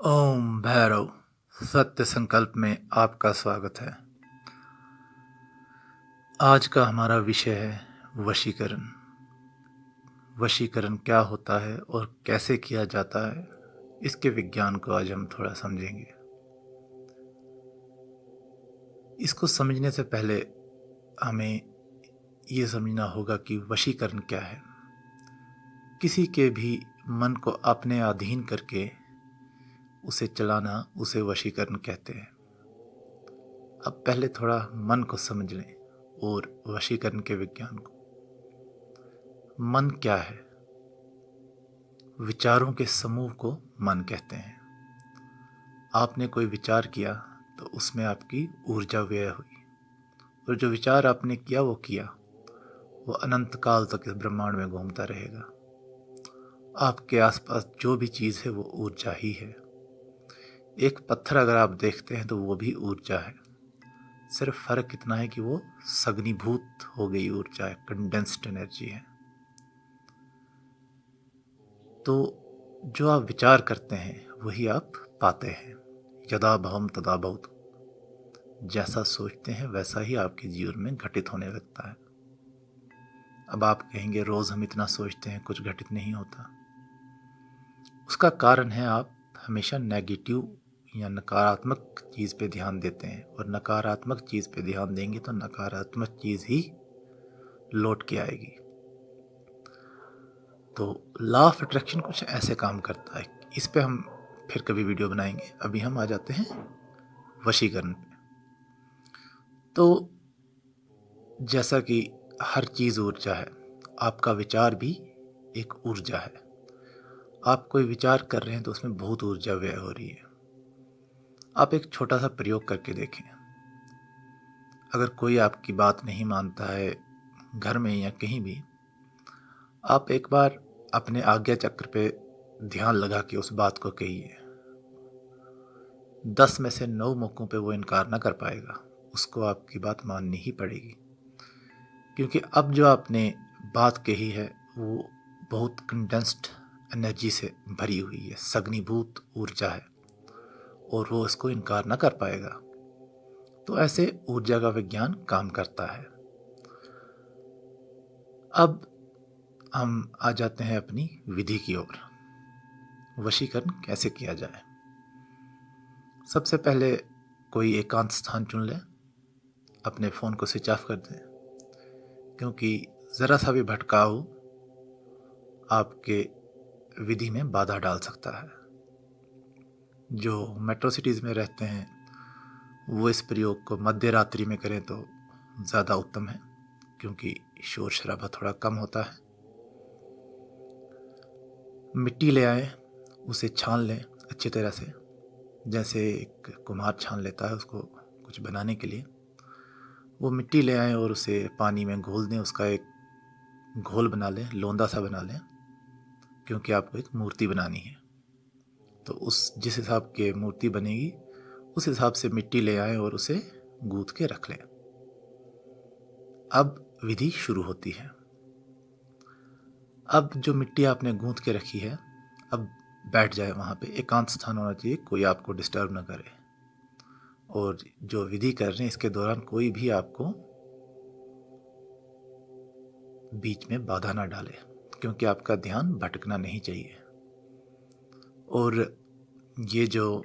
ओम भैरव सत्य संकल्प में आपका स्वागत है। आज का हमारा विषय है वशीकरण। वशीकरण क्या होता है और कैसे किया जाता है, इसके विज्ञान को आज हम थोड़ा समझेंगे। इसको समझने से पहले हमें ये समझना होगा कि वशीकरण क्या है। किसी के भी मन को अपने अधीन करके उसे चलाना, उसे वशीकरण कहते हैं। अब पहले थोड़ा मन को समझ लें और वशीकरण के विज्ञान को। मन क्या है? विचारों के समूह को मन कहते हैं। आपने कोई विचार किया तो उसमें आपकी ऊर्जा व्यय हुई, और जो विचार आपने किया वो अनंत काल तक इस ब्रह्मांड में घूमता रहेगा। आपके आसपास जो भी चीज़ है वो ऊर्जा ही है। एक पत्थर अगर आप देखते हैं तो वो भी ऊर्जा है, सिर्फ फर्क इतना है कि वो सघनीभूत हो गई ऊर्जा है, कंडेंस्ड एनर्जी है। तो जो आप विचार करते हैं वही आप पाते हैं। यदा भवम तदा भवतु। जैसा सोचते हैं वैसा ही आपके जीवन में घटित होने लगता है। अब आप कहेंगे रोज हम इतना सोचते हैं, कुछ घटित नहीं होता। उसका कारण है आप हमेशा नेगेटिव या नकारात्मक चीज़ पे ध्यान देते हैं, और नकारात्मक चीज़ पे ध्यान देंगे तो नकारात्मक चीज़ ही लौट के आएगी। तो लॉ ऑफ अट्रैक्शन कुछ ऐसे काम करता है। इस पे हम फिर कभी वीडियो बनाएंगे। अभी हम आ जाते हैं वशीकरण पे। तो जैसा कि हर चीज़ ऊर्जा है, आपका विचार भी एक ऊर्जा है। आप कोई विचार कर रहे हैं तो उसमें बहुत ऊर्जा व्यय हो रही है। आप एक छोटा सा प्रयोग करके देखें। अगर कोई आपकी बात नहीं मानता है, घर में या कहीं भी, आप एक बार अपने आज्ञा चक्र पे ध्यान लगा के उस बात को कहिए। 10 में से 9 मौकों पे वो इनकार ना कर पाएगा, उसको आपकी बात माननी ही पड़ेगी। क्योंकि अब जो आपने बात कही है वो बहुत कंडेंस्ड एनर्जी से भरी हुई है, सघनीभूत ऊर्जा है, और वो इसको इनकार ना कर पाएगा। तो ऐसे ऊर्जा का विज्ञान काम करता है। अब हम आ जाते हैं अपनी विधि की ओर। वशीकरण कैसे किया जाए। सबसे पहले कोई एकांत स्थान चुन लें, अपने फ़ोन को स्विच ऑफ कर दें, क्योंकि ज़रा सा भी भटकाव आपके विधि में बाधा डाल सकता है। जो मेट्रो सिटीज़ में रहते हैं वो इस प्रयोग को मध्य रात्रि में करें तो ज़्यादा उत्तम है, क्योंकि शोर शराबा थोड़ा कम होता है। मिट्टी ले आए, उसे छान लें अच्छी तरह से, जैसे एक कुम्हार छान लेता है उसको कुछ बनाने के लिए। वो मिट्टी ले आएँ और उसे पानी में घोल दें, उसका एक घोल बना लें, लोंदा सा बना लें, क्योंकि आपको एक मूर्ति बनानी है। तो उस जिस हिसाब की मूर्ति बनेगी उस हिसाब से मिट्टी ले आएँ और उसे गूंथ के रख लें। अब विधि शुरू होती है। अब जो मिट्टी आपने गूंथ के रखी है, अब बैठ जाए वहाँ पे। एकांत स्थान होना चाहिए, कोई आपको डिस्टर्ब ना करे, और जो विधि कर रहे हैं इसके दौरान कोई भी आपको बीच में बाधा ना डाले, क्योंकि आपका ध्यान भटकना नहीं चाहिए। और ये जो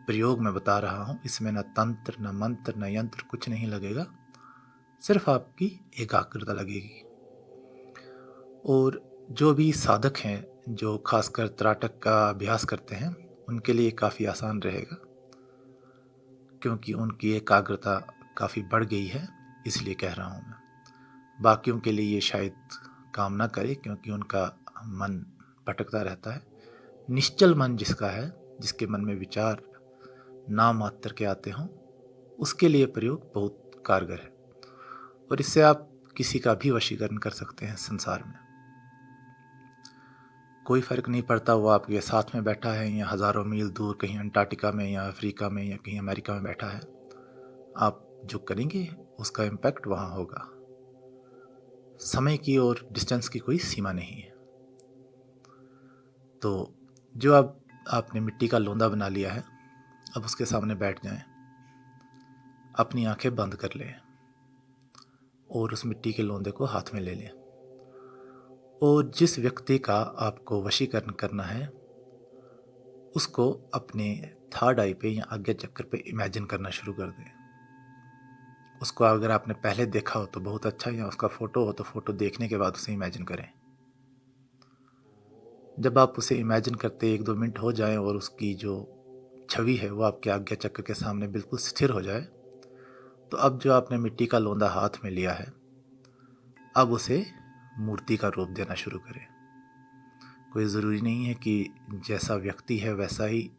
प्रयोग मैं बता रहा हूँ इसमें न तंत्र, न मंत्र, न यंत्र, कुछ नहीं लगेगा, सिर्फ आपकी एकाग्रता लगेगी। और जो भी साधक हैं, जो खासकर त्राटक का अभ्यास करते हैं, उनके लिए काफ़ी आसान रहेगा, क्योंकि उनकी एकाग्रता काफ़ी बढ़ गई है, इसलिए कह रहा हूँ मैं। बाकियों के लिए ये शायद काम ना करे, क्योंकि उनका मन भटकता रहता है। निश्चल मन जिसका है, जिसके मन में विचार नाम मात्र के आते हों, उसके लिए प्रयोग बहुत कारगर है, और इससे आप किसी का भी वशीकरण कर सकते हैं संसार में। कोई फ़र्क नहीं पड़ता वो आपके साथ में बैठा है या हज़ारों मील दूर कहीं अंटार्कटिका में या अफ्रीका में या कहीं अमेरिका में बैठा है। आप जो करेंगे उसका इम्पैक्ट वहाँ होगा। समय की और डिस्टेंस की कोई सीमा नहीं है। तो जो आप आपने मिट्टी का लोंदा बना लिया है, अब उसके सामने बैठ जाएं, अपनी आंखें बंद कर लें और उस मिट्टी के लोंदे को हाथ में ले लें और जिस व्यक्ति का आपको वशीकरण करना है उसको अपने थर्ड आई पे या आज्ञा चक्र पे इमेजिन करना शुरू कर दें। उसको अगर आपने पहले देखा हो तो बहुत अच्छा, या उसका फ़ोटो हो तो फ़ोटो देखने के बाद उसे इमेजिन करें। जब आप उसे इमेजिन करते 1-2 मिनट हो जाएं और उसकी जो छवि है वो आपके आज्ञा चक्र के सामने बिल्कुल स्थिर हो जाए, तो अब जो आपने मिट्टी का लोंदा हाथ में लिया है, अब उसे मूर्ति का रूप देना शुरू करें। कोई ज़रूरी नहीं है कि जैसा व्यक्ति है वैसा ही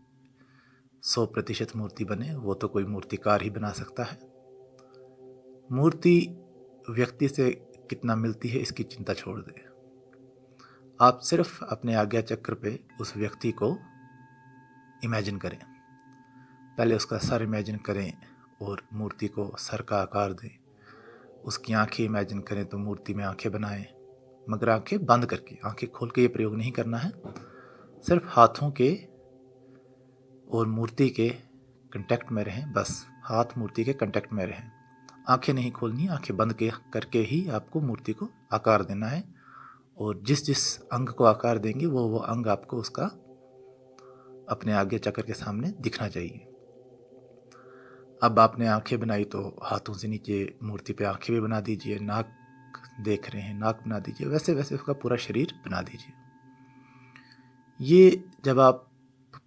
100% मूर्ति बने, वो तो कोई मूर्तिकार ही बना सकता है। मूर्ति व्यक्ति से कितना मिलती है इसकी चिंता छोड़ दें। आप सिर्फ अपने आज्ञा चक्र पे उस व्यक्ति को इमेजिन करें। पहले उसका सर इमेजिन करें और मूर्ति को सर का आकार दें। उसकी आंखें इमेजिन करें तो मूर्ति में आंखें बनाएं, मगर आंखें बंद करके। आंखें खोल के ये प्रयोग नहीं करना है, सिर्फ हाथों के और मूर्ति के कांटेक्ट में रहें, बस हाथ मूर्ति के कांटेक्ट में रहें। आंखें नहीं खोलनी, आंखें बंद करके ही आपको मूर्ति को आकार देना है और जिस जिस अंग को आकार देंगे वो अंग आपको उसका अपने आगे चक्र के सामने दिखना चाहिए। अब आपने आंखें बनाई तो हाथों से नीचे मूर्ति पे आंखें भी बना दीजिए। नाक देख रहे हैं, नाक बना दीजिए। वैसे वैसे उसका पूरा शरीर बना दीजिए। ये जब आप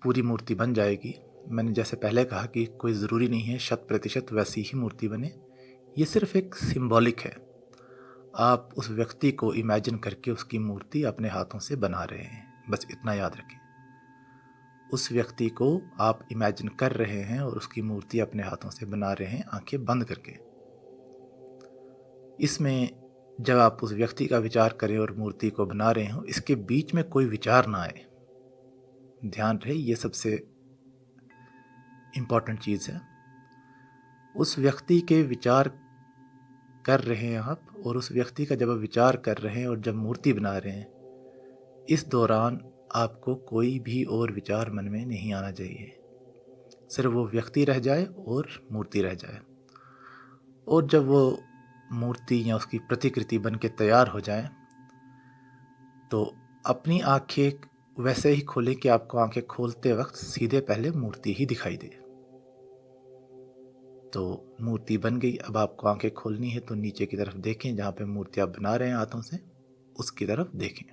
पूरी मूर्ति बन जाएगी, मैंने जैसे पहले कहा कि कोई ज़रूरी नहीं है 100% वैसी ही मूर्ति बने, ये सिर्फ एक सिंबॉलिक है। आप उस व्यक्ति को इमेजिन करके उसकी मूर्ति अपने हाथों से बना रहे हैं, बस इतना याद रखें। उस व्यक्ति को आप इमेजिन कर रहे हैं और उसकी मूर्ति अपने हाथों से बना रहे हैं, आंखें बंद करके। इसमें जब आप उस व्यक्ति का विचार करें और मूर्ति को बना रहे हो, इसके बीच में कोई विचार ना आए। ध्यान रहे, ये सबसे इम्पॉर्टेंट चीज़ है। उस व्यक्ति के विचार कर रहे हैं आप, और उस व्यक्ति का जब आप विचार कर रहे हैं और जब मूर्ति बना रहे हैं, इस दौरान आपको कोई भी और विचार मन में नहीं आना चाहिए। सिर्फ वो व्यक्ति रह जाए और मूर्ति रह जाए। और जब वो मूर्ति या उसकी प्रतिकृति बन के तैयार हो जाए तो अपनी आंखें वैसे ही खोलें कि आपको आंखें खोलते वक्त सीधे पहले मूर्ति ही दिखाई दे। तो मूर्ति बन गई, अब आपको आंखें खोलनी है तो नीचे की तरफ देखें, जहाँ पे मूर्ति आप बना रहे हैं हाथों से उसकी तरफ देखें।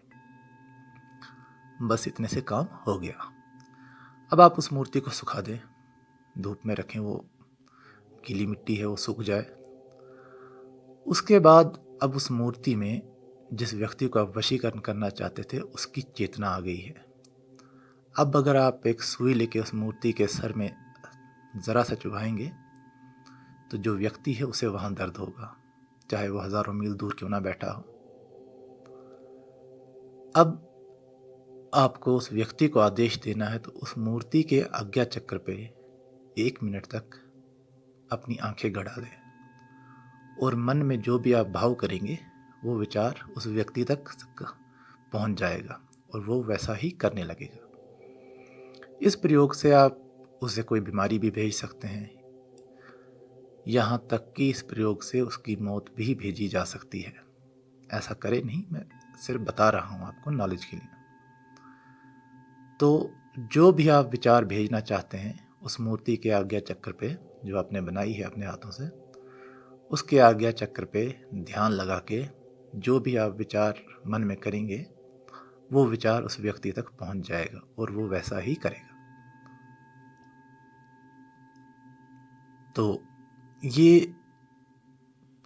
बस इतने से काम हो गया। अब आप उस मूर्ति को सुखा दें, धूप में रखें, वो गीली मिट्टी है वो सूख जाए। उसके बाद अब उस मूर्ति में जिस व्यक्ति को आप वशीकरण करना चाहते थे उसकी चेतना आ गई है। अब अगर आप एक सुई लेके उस मूर्ति के सर में ज़रा सा चुभाएंगे तो जो व्यक्ति है उसे वहाँ दर्द होगा, चाहे वो हज़ारों मील दूर क्यों ना बैठा हो। अब आपको उस व्यक्ति को आदेश देना है तो उस मूर्ति के आज्ञा चक्र पे 1 मिनट तक अपनी आंखें गड़ा दें और मन में जो भी आप भाव करेंगे वो विचार उस व्यक्ति तक पहुंच जाएगा और वो वैसा ही करने लगेगा। इस प्रयोग से आप उसे कोई बीमारी भी भेज सकते हैं, यहाँ तक कि इस प्रयोग से उसकी मौत भी भेजी जा सकती है। ऐसा करें नहीं, मैं सिर्फ बता रहा हूँ आपको नॉलेज के लिए। तो जो भी आप विचार भेजना चाहते हैं उस मूर्ति के आज्ञा चक्र पे जो आपने बनाई है अपने हाथों से, उसके आज्ञा चक्र पे ध्यान लगा के जो भी आप विचार मन में करेंगे वो विचार उस व्यक्ति तक पहुंच जाएगा और वो वैसा ही करेगा। तो ये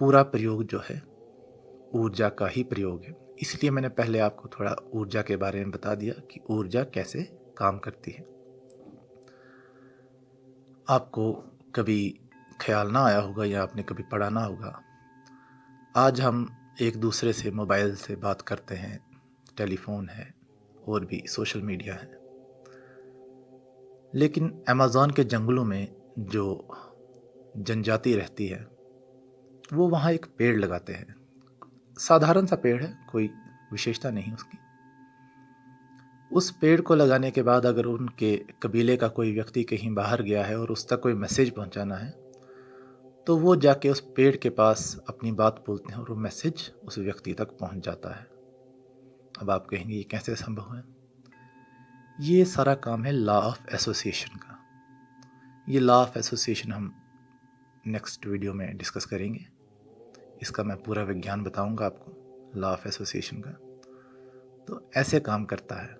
पूरा प्रयोग जो है ऊर्जा का ही प्रयोग है, इसलिए मैंने पहले आपको थोड़ा ऊर्जा के बारे में बता दिया कि ऊर्जा कैसे काम करती है। आपको कभी ख्याल ना आया होगा या आपने कभी पढ़ा ना होगा, आज हम एक दूसरे से मोबाइल से बात करते हैं, टेलीफोन है और भी सोशल मीडिया है, लेकिन अमेज़न के जंगलों में जो जनजाति रहती है वो वहाँ एक पेड़ लगाते हैं। साधारण सा पेड़ है, कोई विशेषता नहीं उसकी, उस पेड़ को लगाने के बाद अगर उनके कबीले का कोई व्यक्ति कहीं बाहर गया है और उस तक कोई मैसेज पहुंचाना है, तो वो जाके उस पेड़ के पास अपनी बात बोलते हैं और वो मैसेज उस व्यक्ति तक पहुंच जाता है। अब आप कहेंगे ये कैसे संभव है? ये सारा काम है लॉ ऑफ एसोसिएशन का। ये लॉ ऑफ एसोसिएशन हम नेक्स्ट वीडियो में डिस्कस करेंगे। इसका मैं पूरा विज्ञान बताऊंगा आपको, लॉ ऑफ एसोसिएशन का। तो ऐसे काम करता है।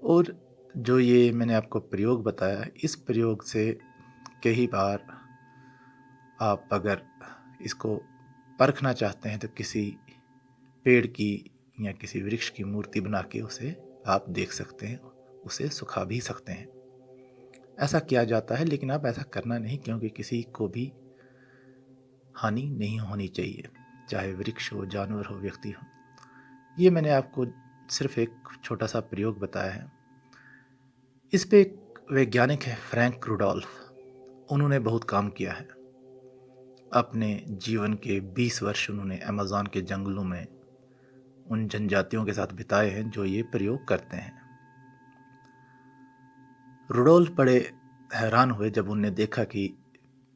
और जो ये मैंने आपको प्रयोग बताया, इस प्रयोग से कई बार आप अगर इसको परखना चाहते हैं तो किसी पेड़ की या किसी वृक्ष की मूर्ति बना के उसे आप देख सकते हैं, उसे सुखा भी सकते हैं। ऐसा किया जाता है, लेकिन आप ऐसा करना नहीं, क्योंकि किसी को भी हानि नहीं होनी चाहिए, चाहे वृक्ष हो, जानवर हो, व्यक्ति हो। ये मैंने आपको सिर्फ एक छोटा सा प्रयोग बताया है। इस पे एक वैज्ञानिक है फ्रैंक रुडोल्फ, उन्होंने बहुत काम किया है। अपने जीवन के 20 वर्ष उन्होंने अमेज़न के जंगलों में उन जनजातियों के साथ बिताए हैं जो ये प्रयोग करते हैं। रुडोल्फ बड़े हैरान हुए जब उन्होंने देखा कि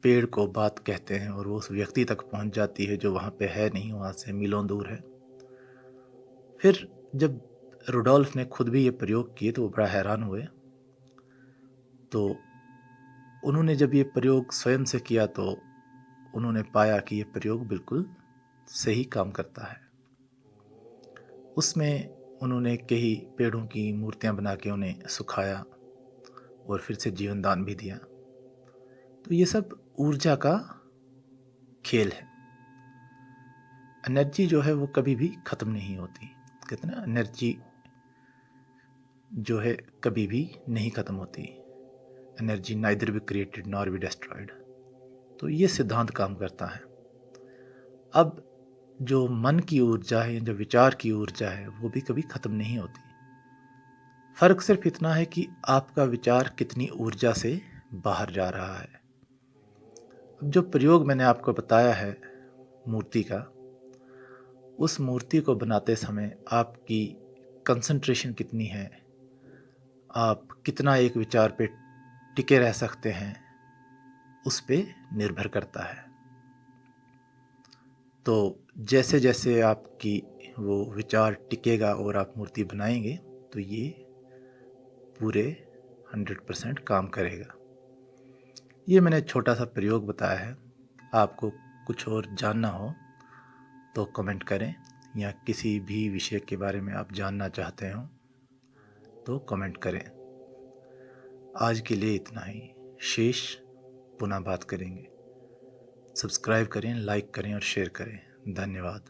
पेड़ को बात कहते हैं और वो उस व्यक्ति तक पहुंच जाती है जो वहाँ पे है नहीं, वहाँ से मीलों दूर है। फिर जब रुडोल्फ ने खुद भी ये प्रयोग किए तो वो बड़ा हैरान हुए। तो उन्होंने जब ये प्रयोग स्वयं से किया तो उन्होंने पाया कि ये प्रयोग बिल्कुल सही काम करता है। उसमें उन्होंने कई पेड़ों की मूर्तियां बना के उन्हें सुखाया और फिर से जीवन दान भी दिया। तो ये सब ऊर्जा का खेल है। एनर्जी जो है वो कभी भी ख़त्म नहीं होती। कहते हैं ना, एनर्जी जो है कभी भी नहीं ख़त्म होती। Energy neither be created nor be destroyed. तो ये सिद्धांत काम करता है। अब जो मन की ऊर्जा है, जो विचार की ऊर्जा है, वो भी कभी ख़त्म नहीं होती। फ़र्क सिर्फ इतना है कि आपका विचार कितनी ऊर्जा से बाहर जा रहा है। अब जो प्रयोग मैंने आपको बताया है मूर्ति का, उस मूर्ति को बनाते समय आपकी कंसंट्रेशन कितनी है, आप कितना एक विचार पे टिके रह सकते हैं, उस पे निर्भर करता है। तो जैसे जैसे आपकी वो विचार टिकेगा और आप मूर्ति बनाएंगे तो ये पूरे 100% काम करेगा। ये मैंने छोटा सा प्रयोग बताया है। आपको कुछ और जानना हो तो कमेंट करें, या किसी भी विषय के बारे में आप जानना चाहते हो तो कमेंट करें। आज के लिए इतना ही, शेष पुनः बात करेंगे। सब्सक्राइब करें, लाइक करें और शेयर करें। धन्यवाद।